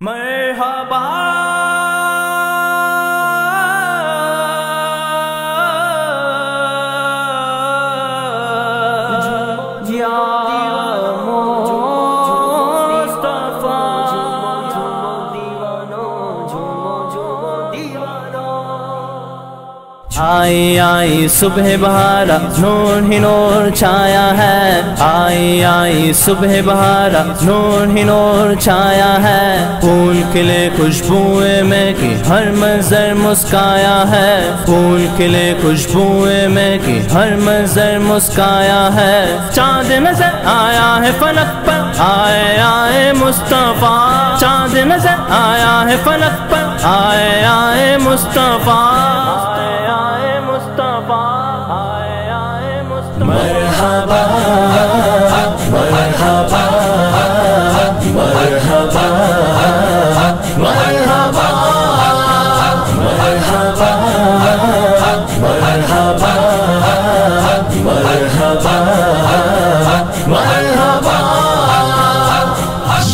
مرحبا آئی آئی صبح بہارا نور ہی نور چھایا ہے، آئی آئی صبح بہارا نور ہی نور چھایا ہے، پھول کھلے خوشبوئے میں کہ ہر منظر مسکایا ہے، پھول کھلے خوشبوئے میں کہ ہر منظر مسکایا ہے، چاند نظر آیا ہے فلک پر آئے آئے مصطفیٰ، چاند نظر آیا ہے فلک پر آئے آئے مصطفیٰ، مرحبا مرحبا مرحبا مرحبا مرحبا مرحبا مرحبا مرحبا،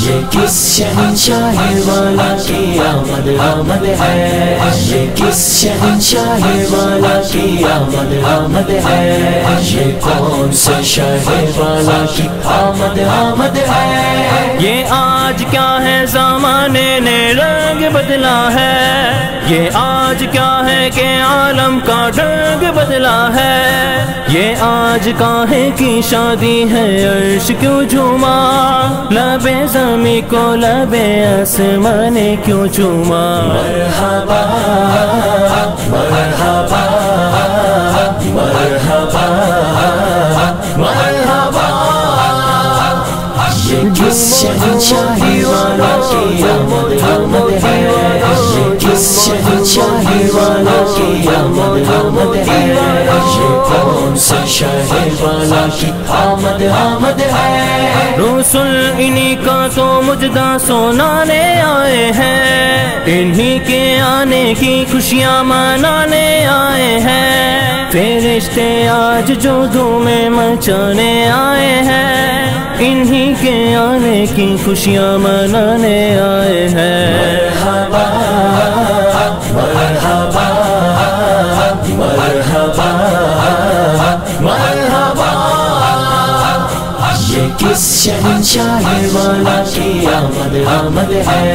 یہ کس شہنشاہ والا کی آمد آمد ہے، یہ کس شہنشاہ والا کی آمد آمد ہے، یہ کون سے شاہ والا کی آمد آمد ہے، یہ آج کیا ہے زمانے نے رنگ بدلا ہے، یہ آج کیا ہے کہ عالم کا ڈنگ بدلا ہے، یہ آج کاہے کی شادی ہے عرش کیوں جھوما، لبے زمیں کو لبے آسمان نے کیوں چوما، مرحبا مرحبا مرحبا مرحبا، یہ کس شہنشاہ والا کی آمد آمد ہے، یہ کس شہنشاہ والا کی آمد آمد ہے، یہ کون سے شاہ والا کی آمد آمد ہے، رسول انہی کا تو مجدہ سنانے آئے ہیں، انہی کے آنے کی خوشیاں منانے آئے ہیں، فرشتے آج جو دھومیں مچانے آئے ہیں، انہی کے آنے کی خوشیاں منانے آئے ہیں، مرحبا مرحبا مرحبا مرحبا، یہ کس شہنشاہ والا کی آمد آمد ہے،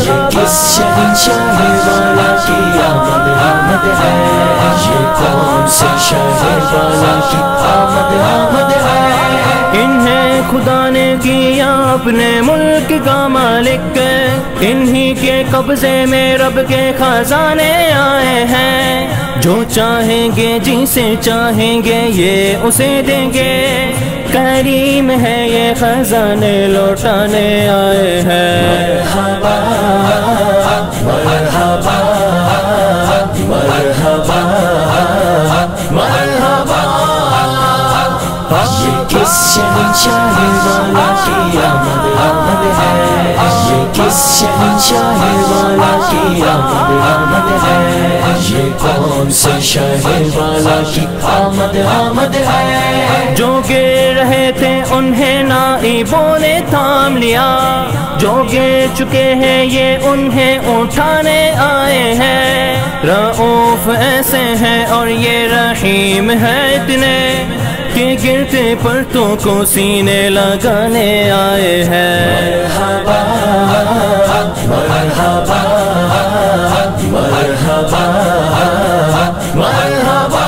یہ کس شہنشاہ والا کی آمد آمد ہے، یہ کون سے شاہ والا کی آمد آمد ہے، انہیں خدا نے کیا اپنے ملک کا مالک، انہی کے قبضے میں رب کے خزانے آئے ہیں، جو چاہیں گے جسے چاہیں گے یہ اسے دیں گے، کریم ہے یہ خزانے لوٹانے آئے ہیں، مرحبا مرحبا مرحبا مرحبا، یہ کس شہنشاہ والا کی آمد آمد ہے، یہ کس شہنشاہ والا کی آمد آمد ہے، یہ کون سے شاہ والا کی آمد آمد ہے، جو گر رہے تھے انہیں نائبوں نے تھام لیا، جو گر چکے ہیں یہ انہیں اٹھانے آئے ہیں، رؤوف ایسے ہیں اور یہ رحیم ہے اتنے کہ گرتے پرتوں کو سینے لگانے آئے ہیں، مرحبا مرحبا مرحبا مرحبا،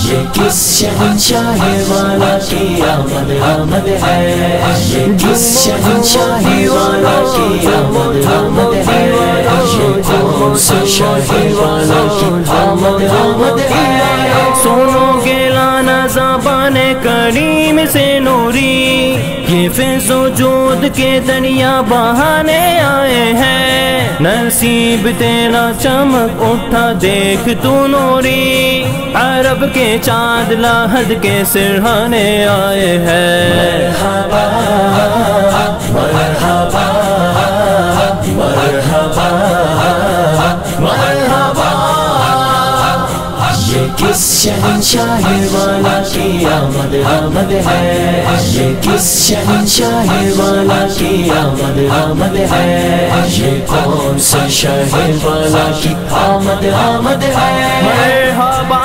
یہ کس شہنشاہ والا کی آمد آمد ہے، یہ کس شہنشاہ والا کی آمد آمد ہے، یہ کون سے شاہ والا کی آمد آمد ہے، سنو گے لانا زبان کریم سے نوری، یہ فیض و جود کے دریا بہانے آئے ہیں، نصیب تیرا چمک اٹھا دیکھ تو نوری، عرب کے چاند لاحد کے سرہانے آئے ہیں، مرحبا مرحبا مرحبا مرحبا، یہ کس شہنشاہ والا کی آمد آمد ہے، یہ کس شہنشاہ والا کی آمد آمد ہے، یہ کون سے شہر والا کی آمد آمد ہے۔